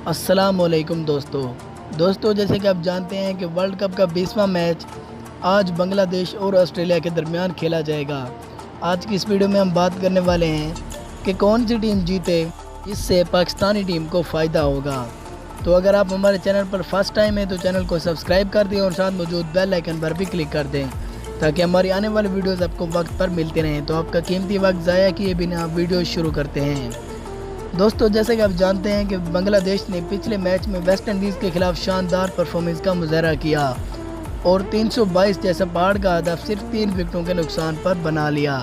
السلام علیکم دوستو جیسے کہ آپ جانتے ہیں کہ ورلڈ کپ کا 20واں میچ آج بنگلہ دیش اور آسٹریلیا کے درمیان کھیلا جائے گا۔ آج کی اس ویڈیو میں ہم بات کرنے والے ہیں کہ کون سی ٹیم جیتے، اس سے پاکستانی ٹیم کو فائدہ ہوگا۔ تو اگر آپ ہمارے چینل پر فرسٹ ٹائم ہیں تو چینل کو سبسکرائب کر دیں اور ساتھ موجود بیل آئیکن پر بھی کلک کر دیں تاکہ ہماری آنے والی ویڈیوز آپ کو وقت پر ملتی رہیں۔ تو آپ کا قیمتی وقت ضائع کیے بنا ویڈیو شروع کرتے ہیں۔ دوستو جیسے کہ آپ جانتے ہیں کہ بنگلہ دیش نے پچھلے میچ میں ویسٹ انڈیز کے خلاف شاندار پرفارمنس کا مظاہرہ کیا اور 322 جیسا پہاڑ کا ہدف صرف 3 وکٹوں کے نقصان پر بنا لیا۔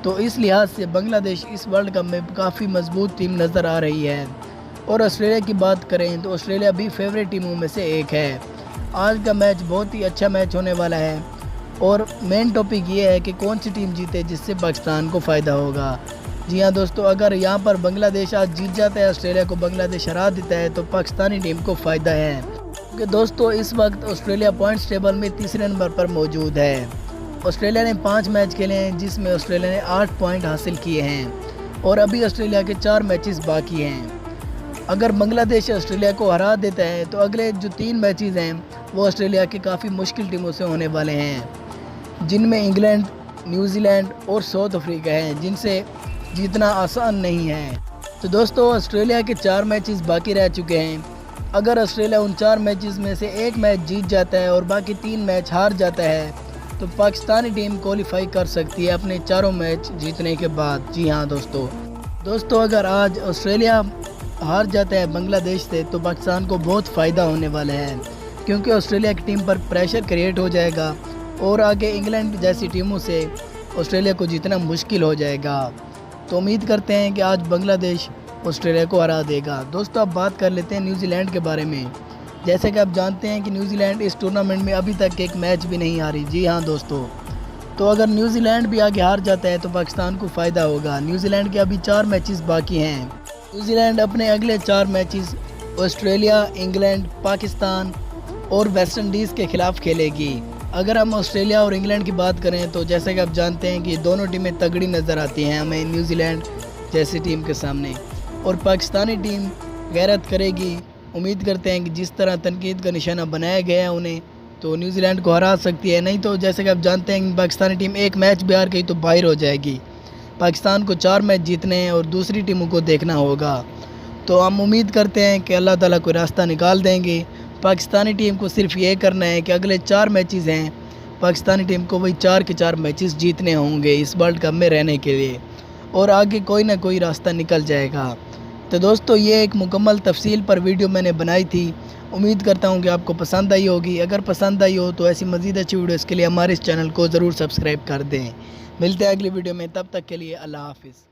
تو اس لحاظ سے بنگلہ دیش اس ورلڈ کپ میں کافی مضبوط ٹیم نظر آ رہی ہے۔ اور آسٹریلیا کی بات کریں تو آسٹریلیا بھی فیوریٹ ٹیموں میں سے ایک ہے۔ آج کا میچ بہت ہی اچھا میچ ہونے والا ہے اور مین ٹاپک یہ ہے کہ کون سی ٹیم جیتے جس سے پاکستان کو فائدہ ہوگا۔ جی ہاں دوستو، اگر یہاں پر بنگلہ دیش آج جیت جاتا ہے، آسٹریلیا کو بنگلہ دیش ہرا دیتا ہے تو پاکستانی ٹیم کو فائدہ ہے، کیونکہ دوستو اس وقت آسٹریلیا پوائنٹس ٹیبل میں تیسرے نمبر پر موجود ہے۔ آسٹریلیا نے 5 میچ کھیلے ہیں جس میں آسٹریلیا نے 8 پوائنٹ حاصل کیے ہیں اور ابھی آسٹریلیا کے 4 میچز باقی ہیں۔ اگر بنگلہ دیش آسٹریلیا کو ہرا دیتا ہے تو اگلے جو 3 میچز ہیں وہ آسٹریلیا کے کافی مشکل ٹیموں سے ہونے والے ہیں، جن میں انگلینڈ، نیوزی لینڈ اور ساؤتھ افریقہ ہیں، جن سے جیتنا آسان نہیں ہے۔ تو دوستو آسٹریلیا کے 4 میچز باقی رہ چکے ہیں۔ اگر آسٹریلیا ان 4 میچز میں سے ایک میچ جیت جاتا ہے اور باقی 3 میچ ہار جاتا ہے تو پاکستانی ٹیم کوالیفائی کر سکتی ہے اپنے 4 میچ جیتنے کے بعد۔ جی ہاں دوستو اگر آج آسٹریلیا ہار جاتا ہے بنگلہ دیش سے تو پاکستان کو بہت فائدہ ہونے والا ہے، کیونکہ آسٹریلیا کی ٹیم پر پریشر کریٹ ہو جائے گا اور آگے انگلینڈ جیسی ٹیموں سے آسٹریلیا کو جیتنا مشکل ہو جائے گا۔ تو امید کرتے ہیں کہ آج بنگلہ دیش آسٹریلیا کو ہرا دے گا۔ دوستو اب بات کر لیتے ہیں نیوزی لینڈ کے بارے میں۔ جیسے کہ آپ جانتے ہیں کہ نیوزی لینڈ اس ٹورنامنٹ میں ابھی تک ایک میچ بھی نہیں ہاری۔ جی ہاں دوستو، تو اگر نیوزی لینڈ بھی آگے ہار جاتا ہے تو پاکستان کو فائدہ ہوگا۔ نیوزی لینڈ کے ابھی 4 میچز باقی ہیں۔ نیوزی لینڈ اپنے اگلے 4 میچز آسٹریلیا، انگلینڈ، پاکستان اور ویسٹ انڈیز کے خلاف کھیلے گی۔ اگر ہم آسٹریلیا اور انگلینڈ کی بات کریں تو جیسے کہ آپ جانتے ہیں کہ دونوں ٹیمیں تگڑی نظر آتی ہیں ہمیں نیوزی لینڈ جیسی ٹیم کے سامنے، اور پاکستانی ٹیم غیرت کرے گی۔ امید کرتے ہیں کہ جس طرح تنقید کا نشانہ بنایا گیا ہے انہیں، تو نیوزی لینڈ کو ہرا سکتی ہے، نہیں تو جیسے کہ آپ جانتے ہیں کہ پاکستانی ٹیم ایک میچ بھی ہار گئی تو باہر ہو جائے گی۔ پاکستان کو 4 میچ جیتنے ہیں اور دوسری ٹیموں کو دیکھنا ہوگا۔ تو ہم امید کرتے ہیں کہ اللہ تعالیٰ کوئی راستہ نکال دیں گے۔ پاکستانی ٹیم کو صرف یہ کرنا ہے کہ اگلے 4 میچز ہیں، پاکستانی ٹیم کو وہی 4 کے 4 میچز جیتنے ہوں گے اس ورلڈ کپ میں رہنے کے لیے، اور آگے کوئی نہ کوئی راستہ نکل جائے گا۔ تو دوستو یہ ایک مکمل تفصیل پر ویڈیو میں نے بنائی تھی، امید کرتا ہوں کہ آپ کو پسند آئی ہوگی۔ اگر پسند آئی ہو تو ایسی مزید اچھی ویڈیوز کے لیے ہمارے اس چینل کو ضرور سبسکرائب کر دیں۔ ملتے ہیں اگلی ویڈیو میں، تب تک کے لیے اللہ حافظ۔